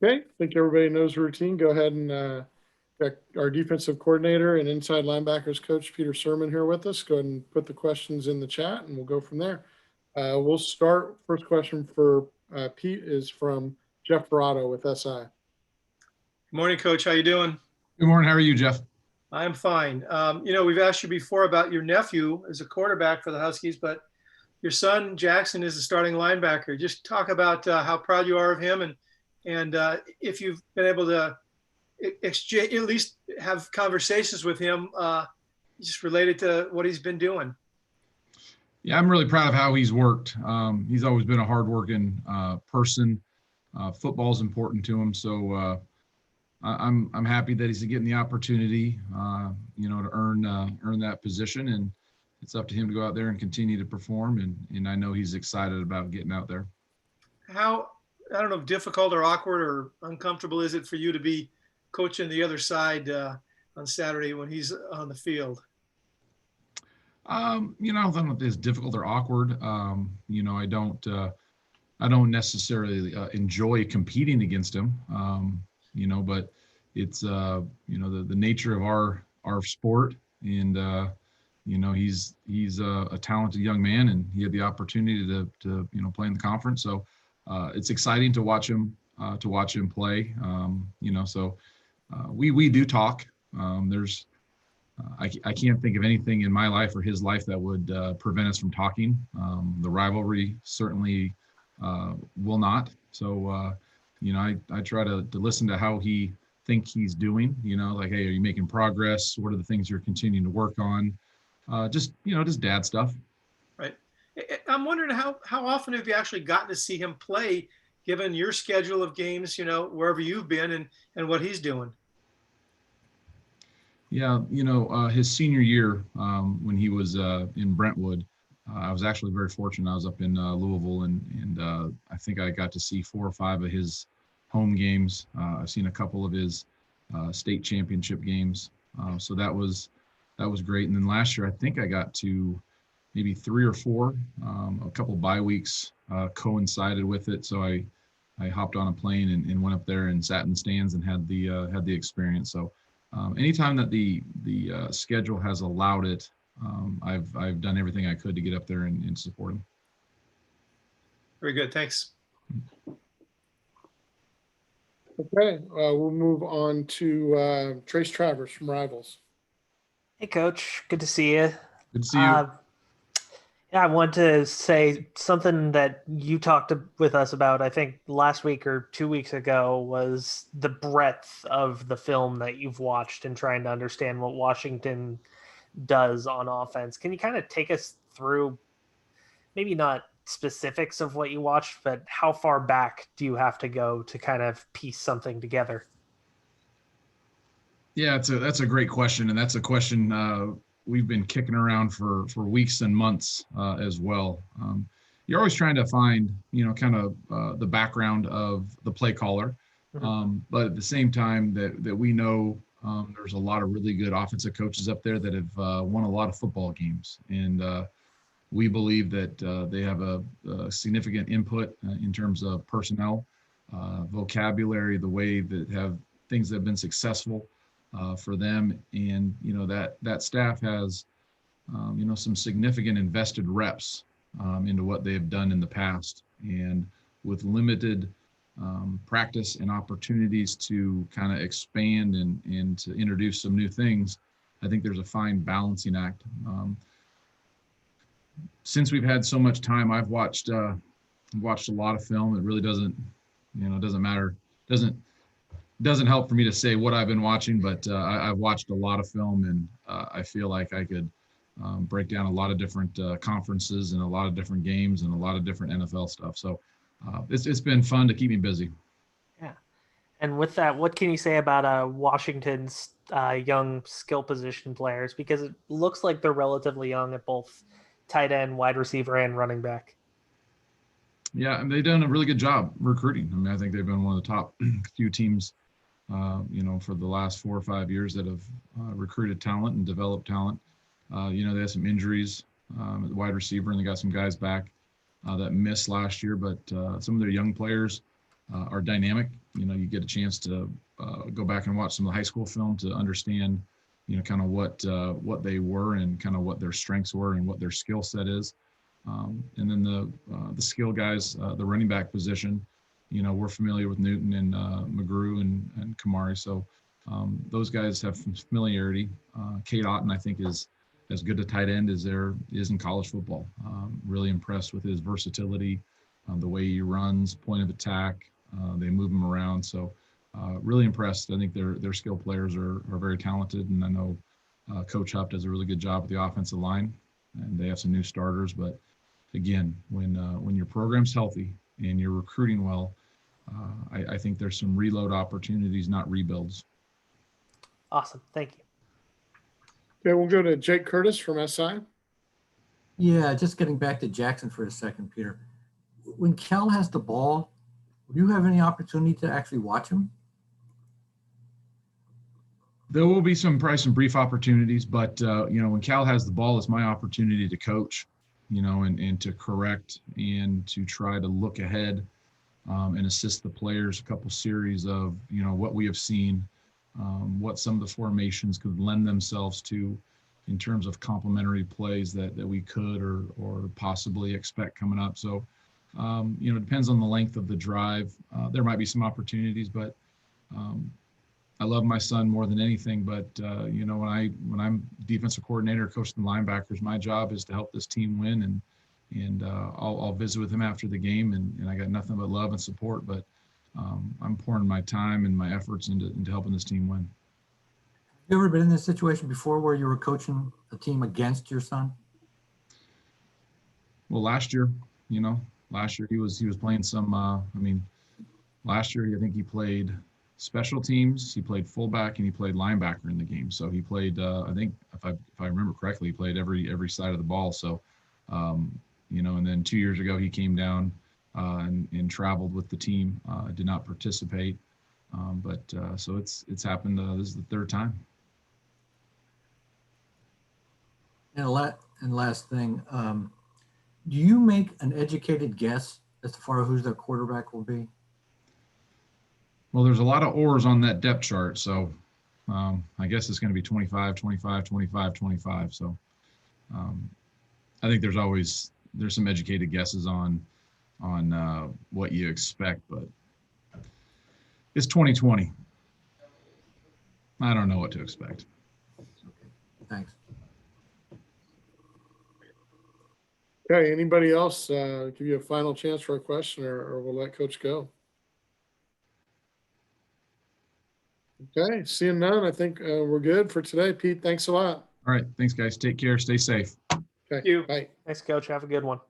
Okay, I think everybody knows the routine. Go ahead and got our defensive coordinator and inside linebackers coach Peter Sirmon here with us. Go ahead and put the questions in the chat, and we'll go from there. We'll start. First question for Pete is from Jeff Verado with SI. Good morning, Coach. How you doing? Good morning. How are you, Jeff? I'm fine. We've asked you before about your nephew as a quarterback for the Huskies, but your son Jackson is a starting linebacker. Just talk about how proud you are of him, and if you've been able to exchange, at least have conversations with him, just related to what he's been doing. Yeah, I'm really proud of how he's worked. He's always been a hardworking person. Football is important to him, so I'm happy that he's getting the opportunity, to earn that position, and it's up to him to go out there and continue to perform. And I know he's excited about getting out there. How, I don't know if difficult or awkward or uncomfortable is it for you to be coaching the other side on Saturday when he's on the field? I don't know if it's difficult or awkward. I don't necessarily enjoy competing against him. But it's the nature of our sport, and he's a talented young man, and he had the opportunity to play in the conference. So it's exciting to watch him play. We do talk. I can't think of anything in my life or his life that would prevent us from talking. The rivalry certainly will not. So, I try to listen to how he thinks he's doing, like, hey, are you making progress? What are the things you're continuing to work on? Just dad stuff. Right. I'm wondering how often have you actually gotten to see him play, given your schedule of games, wherever you've been and what he's doing? Yeah, his senior year, when he was in Brentwood, I was actually very fortunate. I was up in Louisville, and I think I got to see 4 or 5 of his home games. I've seen a couple of his state championship games, so that was great. And then last year, I think I got to maybe 3 or 4. A couple bye weeks coincided with it, so I hopped on a plane and went up there and sat in the stands and had the experience. So anytime that the schedule has allowed it, I've done everything I could to get up there and support him. Very good. Thanks. Okay, we'll move on to Trace Travers from Rivals. Hey, Coach. Good to see you. Good to see you. Yeah, I want to say something that you talked with us about, I think last week or 2 weeks ago, was the breadth of the film that you've watched and trying to understand what Washington does on offense. Can you kind of take us through, maybe not specifics of what you watched, but how far back do you have to go to kind of piece something together? Yeah, that's a great question, and that's a question we've been kicking around for weeks and months as well. You're always trying to find, kind of the background of the play caller, but at the same time that we know there's a lot of really good offensive coaches up there that have won a lot of football games, and we believe that they have a significant input in terms of personnel, vocabulary, the way that have things that have been successful for them. And, that staff has, some significant invested reps into what they have done in the past. And with limited practice and opportunities to kind of expand and to introduce some new things, I think there's a fine balancing act. Since we've had so much time, I've watched a lot of film. It really doesn't matter. Doesn't help for me to say what I've been watching, but I've watched a lot of film, and I feel like I could break down a lot of different conferences and a lot of different games and a lot of different NFL stuff. So it's been fun to keep me busy. Yeah. And with that, what can you say about Washington's young skill position players? Because it looks like they're relatively young at both tight end, wide receiver, and running back. Yeah, and they've done a really good job recruiting. I mean, I think they've been one of the top few teams, for the last 4 or 5 years that have recruited talent and developed talent. They had some injuries at the wide receiver, and they got some guys back that missed last year. But some of their young players are dynamic. you get a chance to go back and watch some of the high school film to understand, kind of what they were and kind of what their strengths were and what their skill set is. And then the skill guys, the running back position, we're familiar with Newton and McGrew and Kamari. So those guys have familiarity. Kate Otten, I think, is as good a tight end as there is in college football. Really impressed with his versatility, the way he runs, point of attack. They move him around. So really impressed. I think their skill players are very talented. And I know Coach Huff does a really good job with the offensive line. And they have some new starters. But again, when your program's healthy and you're recruiting well, I think there's some reload opportunities, not rebuilds. Awesome. Thank you. Okay, we'll go to Jake Curtis from SI. Yeah, just getting back to Jackson for a second, Peter. When Cal has the ball, do you have any opportunity to actually watch him? There will be probably some brief opportunities, but when Cal has the ball, it's my opportunity to coach, and to correct and to try to look ahead and assist the players. A couple series of what we have seen, what some of the formations could lend themselves to in terms of complementary plays that we could or possibly expect coming up. So it depends on the length of the drive. There might be some opportunities, but I love my son more than anything. But when I'm defensive coordinator, coaching the linebackers, my job is to help this team win. And I'll visit with him after the game, and I got nothing but love and support. But I'm pouring my time and my efforts into helping this team win. You ever been in this situation before where you were coaching a team against your son? Well, last year he was playing some. Last year I think he played special teams, he played fullback, and he played linebacker in the game. So he played. I think if I remember correctly, he played every side of the ball. So, and then 2 years ago he came down and traveled with the team. Did not participate, so it's happened. This is the third time. And last thing, do you make an educated guess as far as who the quarterback will be? Well, there's a lot of oars on that depth chart, so I guess it's going to be 25, 25, 25, 25. So I think there's some educated guesses on what you expect, but it's 2020. I don't know what to expect. Okay, thanks. Okay, anybody else give you a final chance for a question, or we'll let Coach go? Okay, seeing none, I think we're good for today. Pete, thanks a lot. All right, thanks guys. Take care. Stay safe. Okay, you. bye. Thanks, Coach. Have a good one.